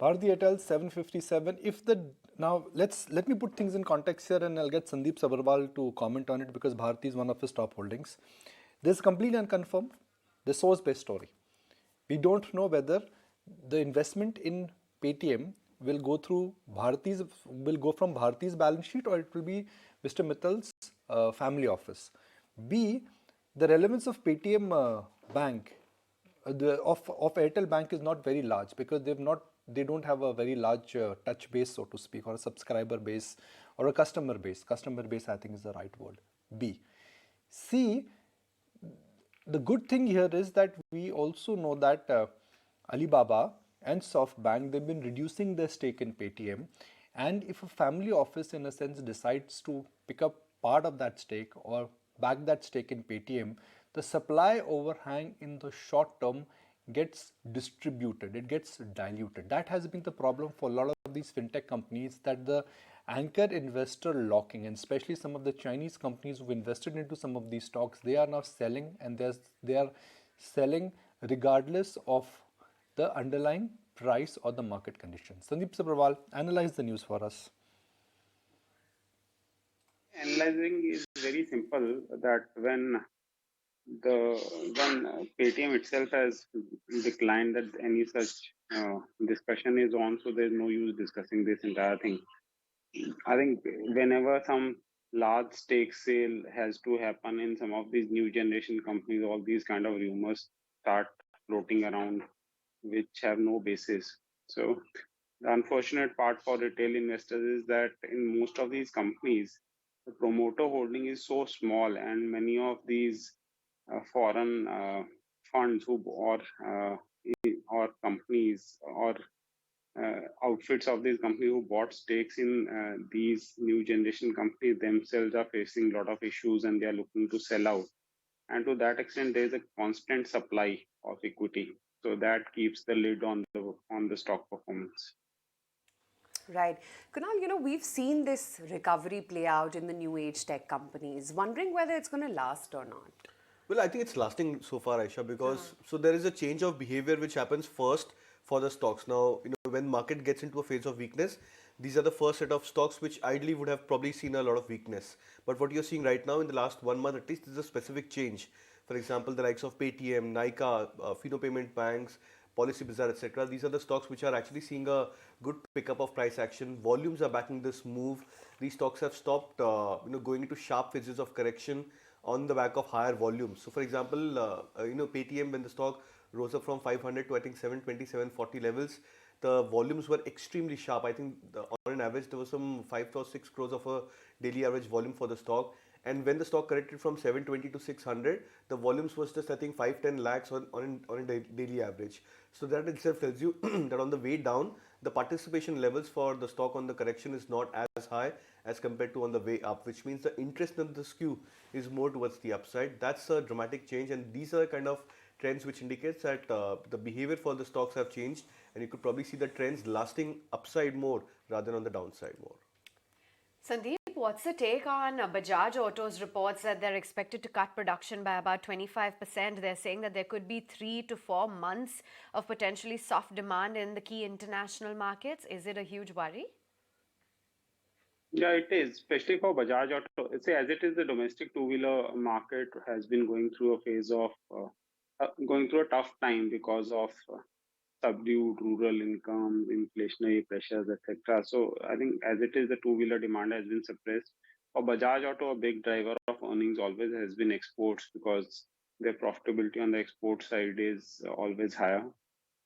Bharti Airtel 757. Let me put things in context here, and I'll get Sandip Sabharwal to comment on it because Bharti is one of his top holdings. This is completely unconfirmed. The source-based story. We don't know whether the investment in Paytm will go from Bharti's balance sheet, or it will be Mr. Mittal's family office. B, the relevance of Paytm bank of Airtel Bank is not very large because they don't have a very large touch base, so to speak, or a subscriber base or a customer base. Customer base, I think, is the right word. B. C, the good thing here is that we also know that Alibaba and SoftBank, they've been reducing their stake in Paytm, and if a family office in a sense decides to pick up part of that stake or back that stake in Paytm, the supply overhang in the short term gets distributed, it gets diluted. That has been the problem for a lot of these fintech companies, that the anchor investor locking, and especially some of the Chinese companies who've invested into some of these stocks, they are now selling, and they are selling regardless of the underlying price or the market conditions. Sandip Sabharwal, analyze the news for us. Analyzing is very simple, that when Paytm itself has declined that any such discussion is on, so there's no use discussing this entire thing. I think whenever some large stake sale has to happen in some of these new generation companies, all these kind of rumors start floating around which have no basis. So the unfortunate part for retail investors is that in most of these companies, the promoter holding is so small, and many of these foreign funds or companies or outfits of these companies who bought stakes in these new generation companies themselves are facing a lot of issues, and they are looking to sell out. And to that extent, there is a constant supply of equity, so that keeps the lid on the stock performance. Right. Kunal, we've seen this recovery play out in the new age tech companies. Wondering whether it's going to last or not. Well, I think it's lasting so far, Aisha, because so there is a change of behavior which happens first for the stocks. Now, when market gets into a phase of weakness, these are the first set of stocks which ideally would have probably seen a lot of weakness. But what you're seeing right now in the last 1 month at least is a specific change. For example, the likes of Paytm, Nykaa, Fino Payment Banks, Policy Bazaar, etc. These are the stocks which are actually seeing a good pickup of price action. Volumes are backing this move. These stocks have stopped, going into sharp phases of correction on the back of higher volumes. So, for example, Paytm, when the stock rose up from 500 to I think 720, 740 levels, the volumes were extremely sharp. I think on an average there was some 5 or 6 crores of a daily average volume for the stock. And when the stock corrected from 720 to 600, the volumes was just I think 5-10 lakhs on a daily average. So that itself tells you that on the way down, the participation levels for the stock on the correction is not as high as compared to on the way up, which means the interest in the skew is more towards the upside. That's a dramatic change, and these are kind of trends which indicates that the behavior for the stocks have changed, and you could probably see the trends lasting upside more rather than on the downside more. Sandeep, what's the take on Bajaj Auto's reports that they're expected to cut production by about 25%? They're saying that there could be 3 to 4 months of potentially soft demand in the key international markets. Is it a huge worry? Yeah, it is, especially for Bajaj Auto. As it is, the domestic two-wheeler market has been going through a phase of going through a tough time because of subdued rural income, inflationary pressures, etc. So I think as it is, the two-wheeler demand has been suppressed. For Bajaj Auto, a big driver of earnings always has been exports, because their profitability on the export side is always higher.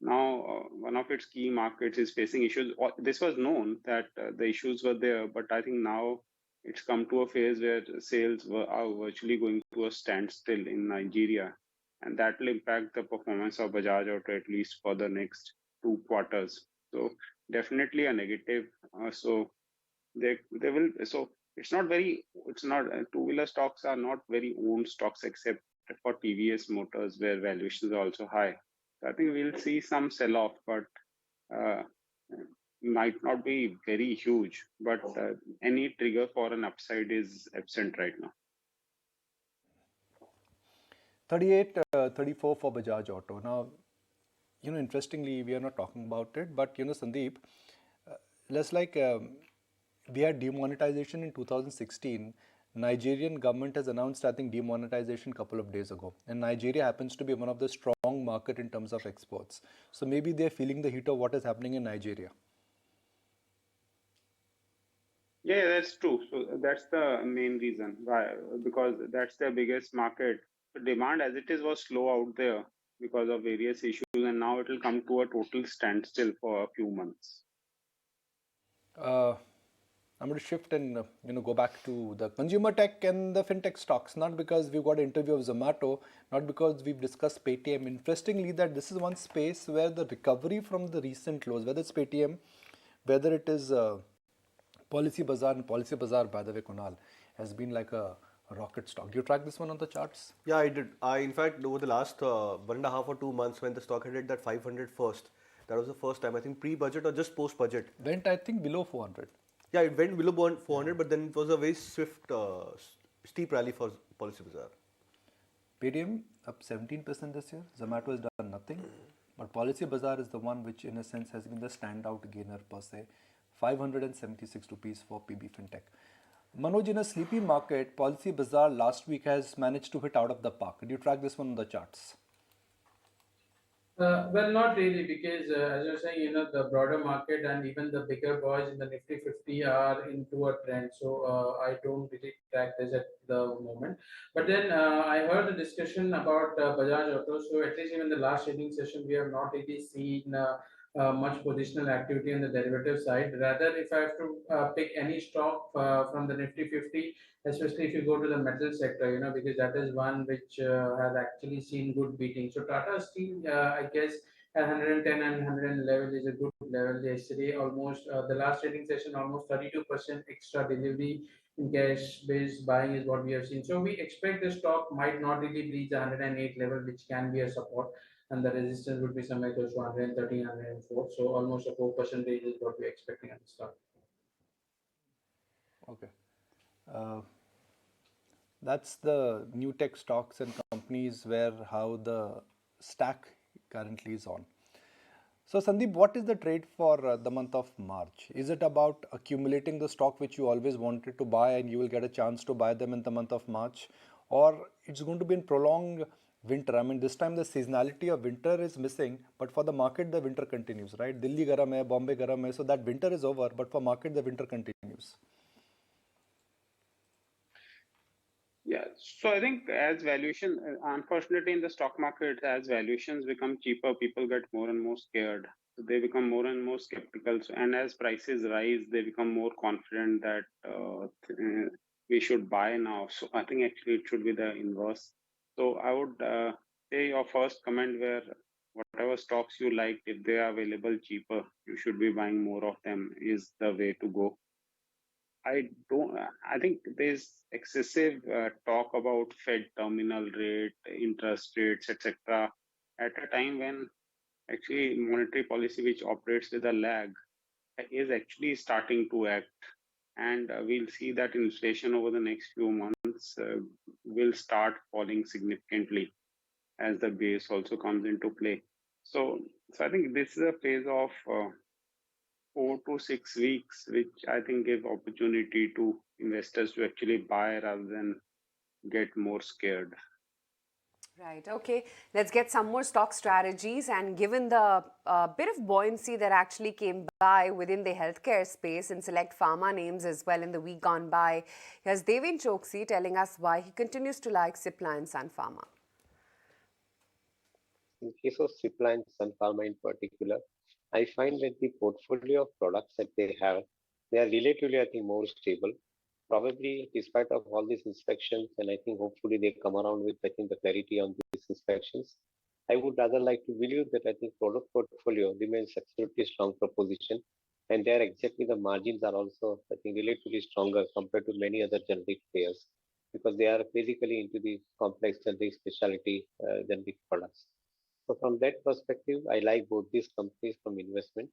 Now, one of its key markets is facing issues. This was known that the issues were there, but I think now it's come to a phase where sales are virtually going to a standstill in Nigeria, and that will impact the performance of Bajaj Auto at least for the next 2 quarters. So definitely a negative. So they will. So it's not two-wheeler stocks are not very owned stocks except for TVS Motors, where valuations are also high. So I think we'll see some sell-off, but might not be very huge. But any trigger for an upside is absent right now. 38, 34 for Bajaj Auto. Now, interestingly, we are not talking about it, but Sandeep, let's we had demonetization in 2016. Nigerian government has announced, I think, demonetization couple of days ago, and Nigeria happens to be one of the strong market in terms of exports. So maybe they're feeling the heat of what is happening in Nigeria. Yeah, that's true. So that's the main reason why, because that's their biggest market. The demand as it is was slow out there because of various issues, and now it will come to a total standstill for a few months. Uh, I'm going to shift and go back to the consumer tech and the fintech stocks. Not because we've got an interview of Zomato, not because we've discussed Paytm. Interestingly, that this is one space where the recovery from the recent lows, whether it's Paytm, whether it is Policy Bazaar, and Policy Bazaar, by the way, Kunal, has been like a rocket stock. Do you track this one on the charts? Yeah, I did. In fact, over the last 1.5 or 2 months, when the stock had hit that 500 first, that was the first time, I think pre-budget or just post-budget. Went, I think, below 400. Yeah, it went below 400, but then it was a very swift, steep rally for Policy Bazaar. Paytm up 17% this year. Zomato has done nothing. But Policy Bazaar is the one which, in a sense, has been the standout gainer per se. 576 rupees for PB Fintech. Manoj, in a sleepy market, Policy Bazaar last week has managed to hit out of the park. Did you track this one on the charts? Well, not really, because as you're saying, the broader market and even the bigger boys in the Nifty 50 are into a trend. So I don't really track this at the moment. But then I heard a discussion about Bajaj Auto. So at least even the last trading session, we have not really seen much positional activity on the derivative side. Rather, if I have to pick any stock from the Nifty 50, especially if you go to the metal sector, because that is one which has actually seen good beating. So Tata Steel, I guess, at 110 and 111 is a good level yesterday. Almost the last trading session, almost 32% extra delivery in cash based buying is what we have seen. So we expect the stock might not really reach the 108 level, which can be a support. And the resistance would be somewhere close to 113, 104. So almost a 4% range is what we're expecting at the stock. Okay. Uh, that's the new tech stocks and companies where how the stack currently is on. So Sandeep, what is the trade for the month of March? Is it about accumulating the stock which you always wanted to buy and you will get a chance to buy them in the month of March? Or it's going to be in prolonged winter? I mean, this time the seasonality of winter is missing, but for the market the winter continues, right? Delhi garam hai, Bombay garam hai, so that winter is over, but for market the winter continues. Yeah, so I think as valuation, unfortunately, in the stock market, as valuations become cheaper, people get more and more scared. So they become more and more skeptical. And as prices rise, they become more confident that we should buy now. So I think actually it should be the inverse. So I would say your first comment where whatever stocks you like, if they are available cheaper, you should be buying more of them is the way to go. I don't. I think there's excessive talk about Fed terminal rate, interest rates, etc. At a time when actually monetary policy, which operates with a lag, is actually starting to act, and we'll see that inflation over the next few months will start falling significantly as the base also comes into play. So I think this is a phase of 4 to 6 weeks, which I think give opportunity to investors to actually buy rather than get more scared. Right. Okay. Let's get some more stock strategies. And given the bit of buoyancy that actually came by within the healthcare space and select pharma names as well in the week gone by, here's Devin Choksi telling us why he continues to like Cipla and Sun Pharma. In case of Cipla and Sun Pharma in particular, I find that the portfolio of products that they have, they are relatively, I think, more stable. Probably, despite of all these inspections, and I think hopefully they come around with, I think, the clarity on these inspections. I would rather like to believe that I think product portfolio remains absolutely strong proposition, and there exactly the margins are also, I think, relatively stronger compared to many other generic players because they are basically into the complex generic specialty generic products. So from that perspective, I like both these companies from investment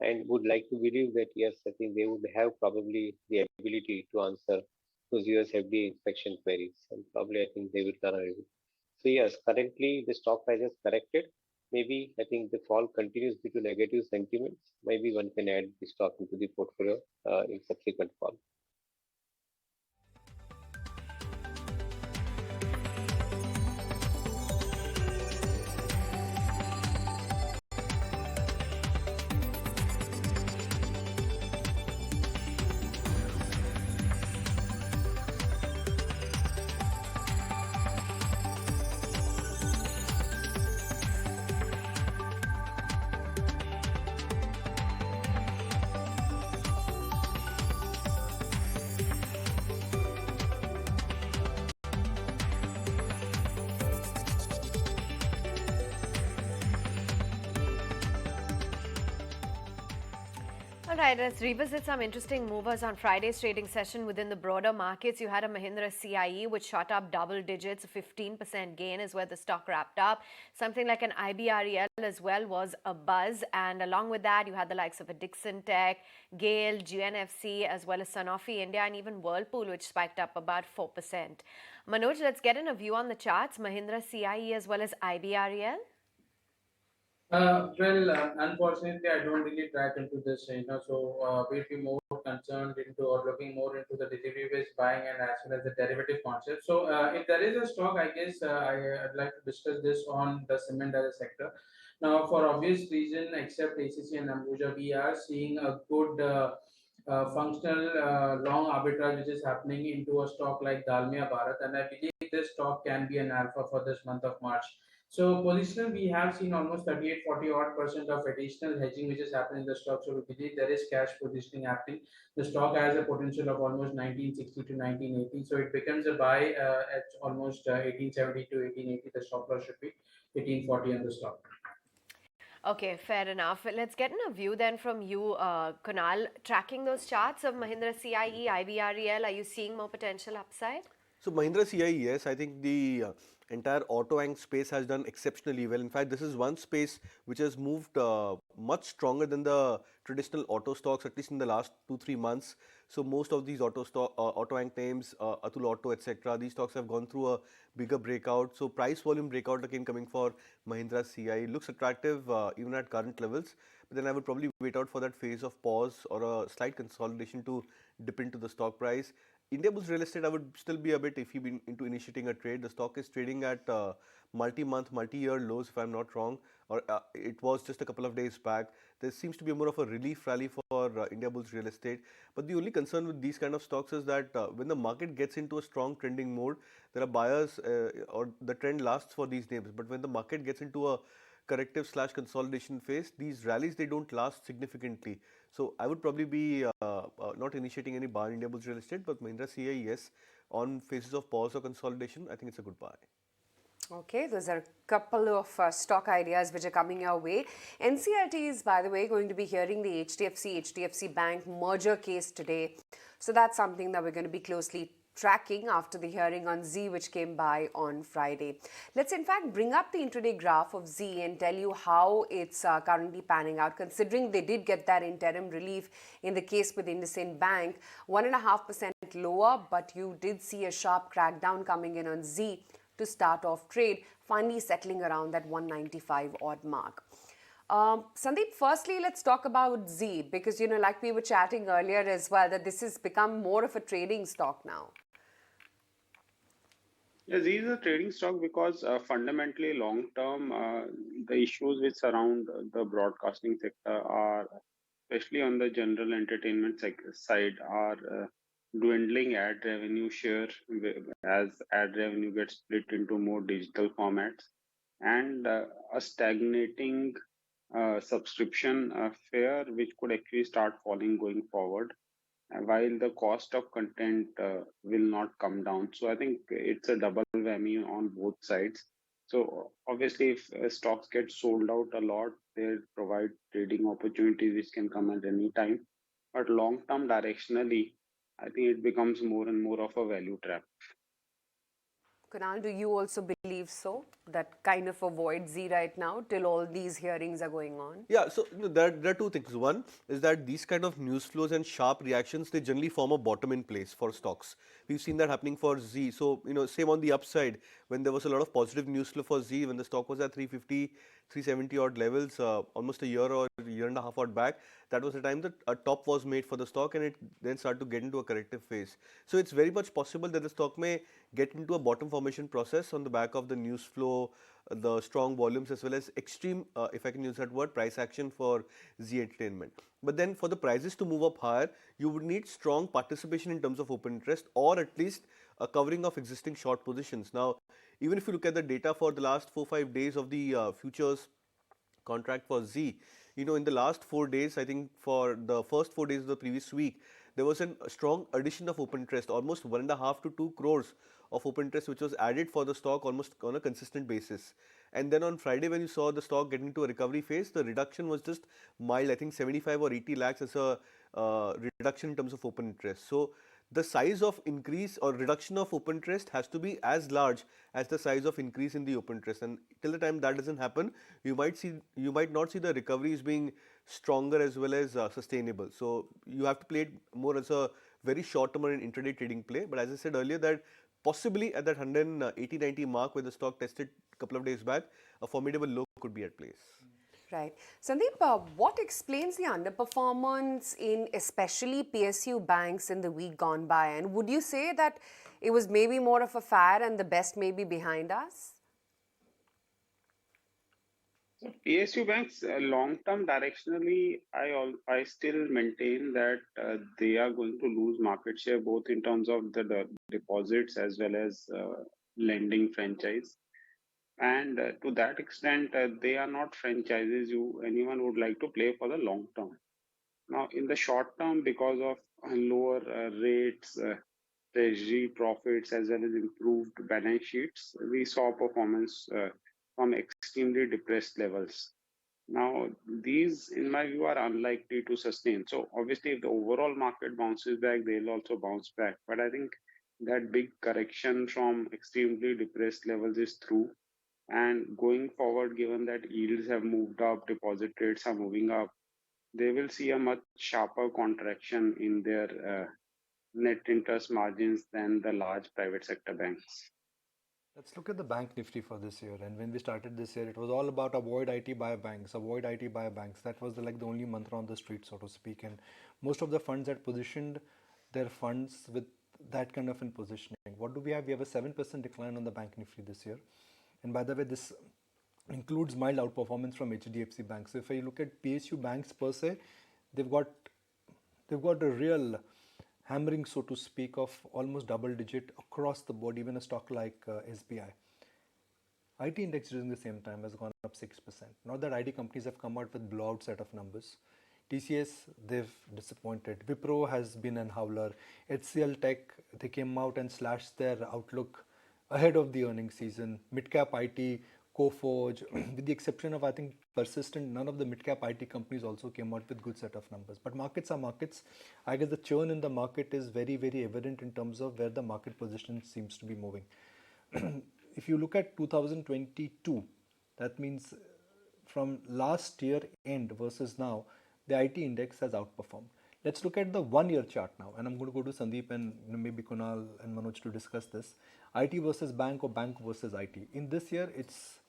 and would like to believe that yes, I think they would have probably the ability to answer those US FDA inspection queries, and probably I think they will turn around. So yes, currently the stock price has corrected, maybe I think the fall continues due to negative sentiments. Maybe one can add the stock into the portfolio in subsequent fall. All right, let's revisit some interesting movers on Friday's trading session within the broader markets. You had a Mahindra CIE which shot up double digits, a 15% gain is where the stock wrapped up. Something like an IBREL as well was a buzz, and along with that you had the likes of a Dixon Tech, Gale, GNFC as well as Sanofi India and even Whirlpool which spiked up about 4%. Manoj, let's get in a view on the charts, Mahindra CIE as well as IBREL. Unfortunately, I don't really track into this, so we'll be more concerned into or looking more into the delivery-based buying and as well as the derivative concept. So, if there is a stock, I guess I'd like to discuss this on the cement as a sector. Now, for obvious reason, except ACC and Ambuja, we are seeing a good functional long arbitrage which is happening into a stock like Dalmia Bharat, and I believe this stock can be an alpha for this month of March. So positional, we have seen almost 38-40 odd percent of additional hedging which is happening in the stock. So we believe there is cash positioning happening. The stock has a potential of almost 1960 to 1980. So it becomes a buy at almost 1870 to 1880. The stop loss should be 1840 on the stock. Okay, fair enough. Let's get in a view then from you, Kunal. Tracking those charts of Mahindra CIE, IBREL, are you seeing more potential upside? So Mahindra CIE, yes, I think the entire auto ang space has done exceptionally well. In fact, this is one space which has moved much stronger than the traditional auto stocks, at least in the last 2-3 months. So most of these auto ang names, Atul Auto, etc., these stocks have gone through a bigger breakout. So price volume breakout again coming for Mahindra CIE looks attractive even at current levels. But then I would probably wait out for that phase of pause or a slight consolidation to dip into the stock price. Indiabulls Real Estate, I would still be a bit iffy into initiating a trade. The stock is trading at multi-month, multi-year lows, if I'm not wrong, or it was just a couple of days back. There seems to be more of a relief rally for Indiabulls Real Estate. But the only concern with these kind of stocks is that when the market gets into a strong trending mode, there are buyers or the trend lasts for these names. But when the market gets into a corrective / consolidation phase, these rallies, they don't last significantly. So I would probably be not initiating any buy in Indiabulls Real Estate, but Mahindra CIE, yes, on phases of pause or consolidation, I think it's a good buy. Okay, those are a couple of stock ideas which are coming our way. NCLT is, by the way, going to be hearing the HDFC Bank merger case today. So that's something that we're going to be closely tracking after the hearing on ZEE which came by on Friday. Let's in fact bring up the intraday graph of ZEE and tell you how it's currently panning out, considering they did get that interim relief in the case with IndusInd Bank, 1.5% lower, but you did see a sharp crackdown coming in on ZEE to start off trade, finally settling around that 195 odd mark. Sandip, firstly, let's talk about ZEE because, like we were chatting earlier as well, that this has become more of a trading stock now. Yeah, ZEE is a trading stock because fundamentally long term, the issues which surround the broadcasting sector are, especially on the general entertainment side, are dwindling ad revenue share as ad revenue gets split into more digital formats, and a stagnating subscription fare which could actually start falling going forward, while the cost of content will not come down. So I think it's a double whammy on both sides. So obviously, if stocks get sold out a lot, they provide trading opportunities which can come at any time. But long term, directionally, I think it becomes more and more of a value trap. Kunal, do you also believe so? That kind of avoid ZEE right now till all these hearings are going on? Yeah, so there are two things. One is that these kind of news flows and sharp reactions, they generally form a bottom in place for stocks. We've seen that happening for ZEE. So, same on the upside, when there was a lot of positive news flow for ZEE, when the stock was at 350, 370 odd levels almost a year or a year and a half odd back. That was the time that a top was made for the stock, and it then started to get into a corrective phase. So it's very much possible that the stock may get into a bottom formation process on the back of the news flow, the strong volumes, as well as extreme, if I can use that word, price action for ZEE Entertainment. But then for the prices to move up higher, you would need strong participation in terms of open interest, or at least a covering of existing short positions. Now, even if you look at the data for the last 4-5 days of the futures contract for ZEE, in the last 4 days, I think for the first 4 days of the previous week, there was a strong addition of open interest, almost 1.5 to 2 crores of open interest, which was added for the stock almost on a consistent basis. And then on Friday, when you saw the stock getting into a recovery phase, the reduction was just mild. I think 75 or 80 lakhs as a reduction in terms of open interest. So the size of increase or reduction of open interest has to be as large as the size of increase in the open interest, and till the time that doesn't happen, you might not see the recoveries being stronger as well as sustainable. So you have to play it more as a very short term and intraday trading play. But as I said earlier, that possibly at that 180-90 mark where the stock tested a couple of days back, a formidable low could be at place. Right. Sandeep, what explains the underperformance in especially PSU banks in the week gone by? And would you say that it was maybe more of a fad and the best may be behind us? So PSU banks, long-term directionally, I still maintain that they are going to lose market share both in terms of the deposits as well as lending franchise. And to that extent, they are not franchises anyone would like to play for the long term. Now, in the short term, because of lower rates, treasury profits, as well as improved balance sheets, we saw performance from extremely depressed levels. Now, these, in my view, are unlikely to sustain. So, obviously, if the overall market bounces back, they'll also bounce back. But I think that big correction from extremely depressed levels is through. And going forward, given that yields have moved up, deposit rates are moving up, they will see a much sharper contraction in their net interest margins than the large private sector banks. Let's look at the bank Nifty for this year. And when we started this year, it was all about avoid IT, buy banks, avoid IT, buy banks. That was the only mantra on the street, so to speak. And most of the funds had positioned their funds with that kind of in positioning. What do we have? We have a 7% decline on the bank Nifty this year. And by the way, this includes mild outperformance from HDFC banks. So if I look at PSU banks per se, they've got a real hammering, so to speak, of almost double digit across the board. Even a stock like SBI. IT index during the same time has gone up 6%. Not that IT companies have come out with blowout set of numbers. TCS, they've disappointed. Wipro has been an howler. HCL Tech, they came out and slashed their outlook ahead of the earnings season. Midcap IT, Coforge, with the exception of, I think, Persistent, none of the midcap IT companies also came out with good set of numbers. But markets are markets. I guess the churn in the market is very, very evident in terms of where the market position seems to be moving. If you look at 2022, that means from last year end versus now, the IT index has outperformed. Let's look at the 1 year chart now, and I'm going to go to Sandeep and maybe Kunal and Manoj to discuss this. IT versus bank or bank versus IT. In this year, it's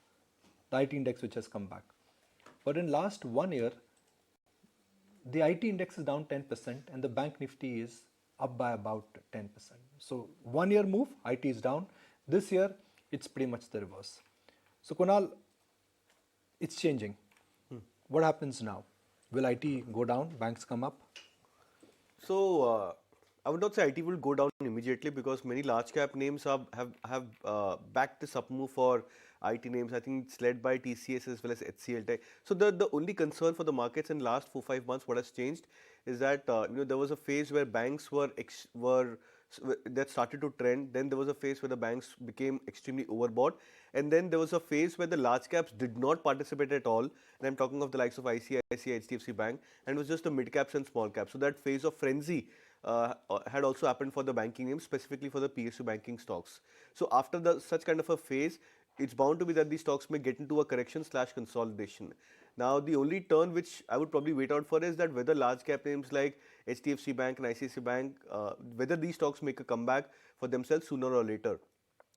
the IT index which has come back. But in last 1 year, the IT index is down 10% and the bank Nifty is up by about 10%. So 1 year move, IT is down. This year, it's pretty much the reverse. So Kunal, it's changing. What happens now? Will IT go down, banks come up? So I would not say IT will go down immediately because many large cap names have backed this up move for IT names. I think it's led by TCS as well as HCL Tech. So the only concern for the markets in last 4-5 months, what has changed is that there was a phase where banks were that started to trend. Then there was a phase where the banks became extremely overbought, and then there was a phase where the large caps did not participate at all. And I'm talking of the likes of ICICI, HDFC Bank, and it was just the mid caps and small caps. So that phase of frenzy had also happened for the banking names, specifically for the PSU banking stocks. So after such kind of a phase, it's bound to be that these stocks may get into a correction/consolidation. Now, the only turn which I would probably wait out for is that whether large cap names like HDFC Bank and ICICI Bank, whether these stocks make a comeback for themselves sooner or later.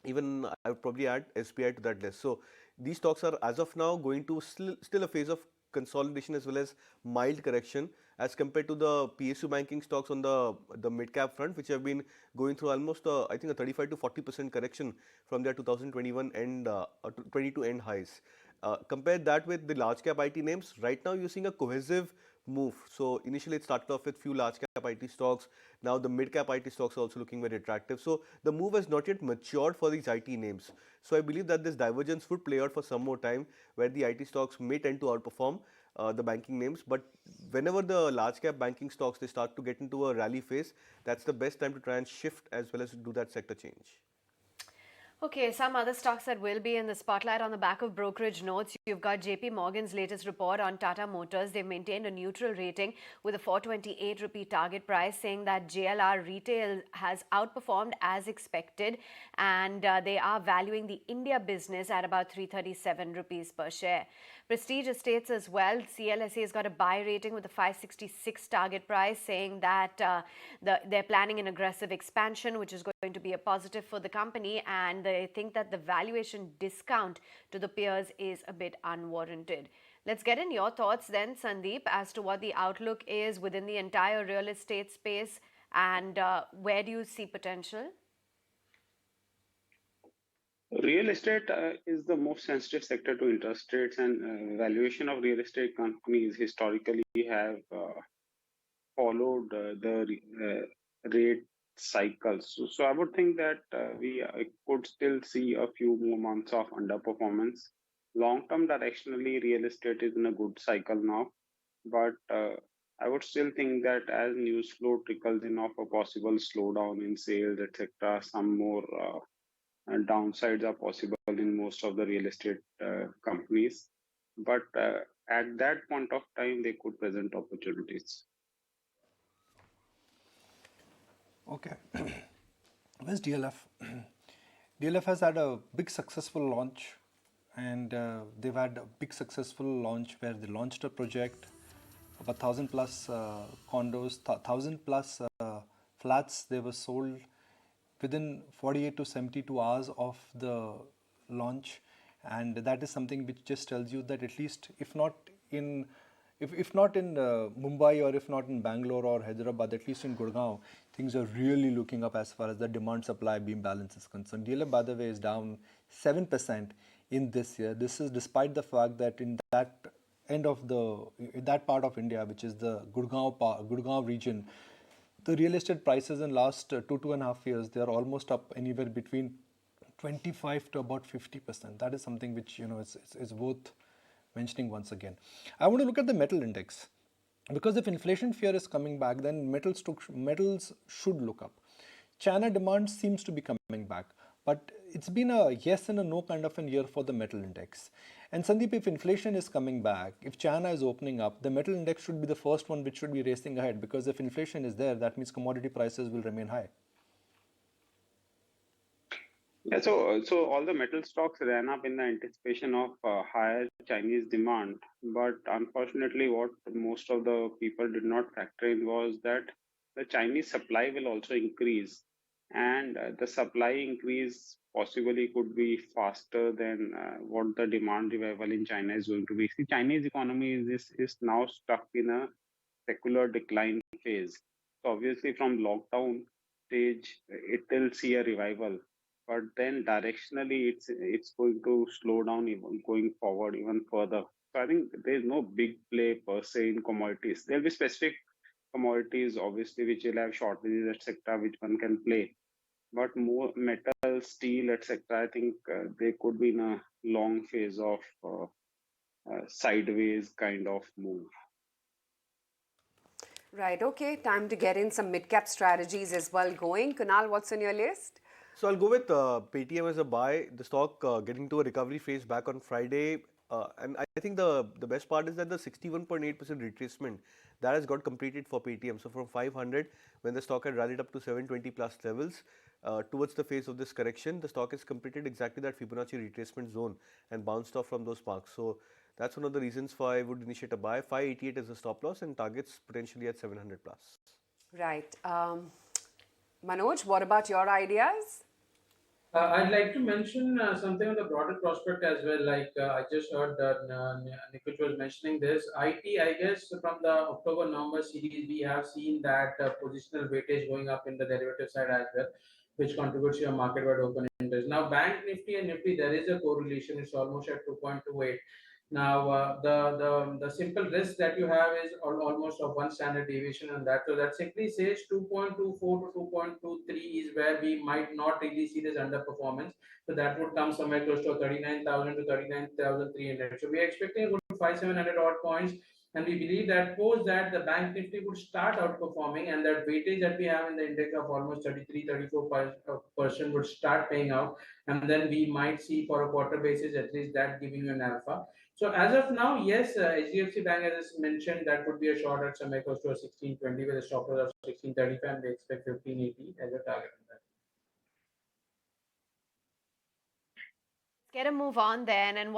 Even I would probably add SBI to that list. So these stocks are as of now going to still a phase of consolidation as well as mild correction as compared to the PSU banking stocks on the mid cap front, which have been going through almost I think a 35 to 40% correction from their 2021 end 22 end highs. Compare that with the large cap IT names. Right now, you're seeing a cohesive move. So initially, it started off with few large cap IT stocks. Now the mid cap IT stocks are also looking very attractive. So the move has not yet matured for these IT names. So I believe that this divergence would play out for some more time, where the IT stocks may tend to outperform the banking names. But whenever the large cap banking stocks they start to get into a rally phase, that's the best time to try and shift as well as do that sector change. Okay, some other stocks that will be in the spotlight on the back of brokerage notes. You've got JP Morgan's latest report on Tata Motors. They've maintained a neutral rating with a 428 rupee target price, saying that JLR retail has outperformed as expected, and they are valuing the India business at about 337 rupees per share. Prestige Estates as well. CLSA has got a buy rating with a 566 target price, saying that they're planning an aggressive expansion, which is going to be a positive for the company, and they think that the valuation discount to the peers is a bit unwarranted. Let's get in your thoughts then, Sandeep, as to what the outlook is within the entire real estate space, and where do you see potential? Real estate is the most sensitive sector to interest rates, and valuation of real estate companies historically have followed rate cycles. So I would think that we could still see a few more months of underperformance. Long term, directionally, real estate is in a good cycle now, but I would still think that as news flow trickles in of a possible slowdown in sales, etc., some more downsides are possible in most of the real estate companies. But at that point of time, they could present opportunities. Okay. Where's DLF? DLF has had a big successful launch, and they've had a big successful launch where they launched a project of 1,000 plus condos, 1,000 plus flats. They were sold within 48 to 72 hours of the launch, and that is something which just tells you that at least if not in Mumbai, or if not in Bangalore or Hyderabad, at least in Gurgaon, things are really looking up as far as the demand-supply beam balance is concerned. DLF, by the way, is down 7% in this year. This is despite the fact that in that part of India, which is the Gurgaon region, the real estate prices in last 2.5 years, they are almost up anywhere between 25 to about 50%. That is something which is worth mentioning once again. I want to look at the metal index, because if inflation fear is coming back, then metals should look up. China demand seems to be coming back, but it's been a yes and a no kind of a year for the metal index. And Sandeep, if inflation is coming back, if China is opening up, the metal index should be the first one which should be racing ahead, because if inflation is there, that means commodity prices will remain high. Yeah, so all the metal stocks ran up in the anticipation of higher Chinese demand, but unfortunately, what most of the people did not factor in was that the Chinese supply will also increase, and the supply increase possibly could be faster than what the demand revival in China is going to be. See, Chinese economy is now stuck in a secular decline phase. So obviously, from lockdown stage, it will see a revival, but then directionally it's going to slow down even going forward even further. So I think there's no big play per se in commodities. There'll be specific commodities obviously which will have shortages, etc., which one can play, but more metal, steel, etc., I think they could be in a long phase of sideways kind of move. Right, okay, time to get in some mid-cap strategies as well going. Kunal, what's on your list? So I'll go with Paytm as a buy. The stock getting to a recovery phase back on Friday. And I think the best part is that the 61.8% retracement that has got completed for Paytm. So from 500, when the stock had rallied up to 720 plus levels, towards the phase of this correction, the stock has completed exactly that Fibonacci retracement zone and bounced off from those marks. So that's one of the reasons why I would initiate a buy. 588 is the stop loss and targets potentially at 700 plus. Right. Manoj, what about your ideas? I'd like to mention something on the broader prospect as well. Like I just heard Nikhil was mentioning this. IT, I guess, from the October-November series, we have seen that positional weightage going up in the derivative side as well, which contributes to your market-wide open interest. Now, Bank Nifty and Nifty, there is a correlation. It's almost at 2.28. Now, the simple risk that you have is almost of one standard deviation on that. So that simply says 2.24 to 2.23 is where we might not really see this underperformance. So that would come somewhere close to 39,000 to 39,300. So we are expecting a good 5,700 odd points. And we believe that post that the bank nifty would start outperforming, and that weightage that we have in the index of almost 33-34% would start paying out. And then we might see for a quarter basis at least that giving you an alpha. So as of now, yes, HDFC Bank, as I mentioned, that would be a short at somewhere close to a 1620 with a stop loss of 1635, and they expect 1580 as a target on that. Let's get a move on then. And what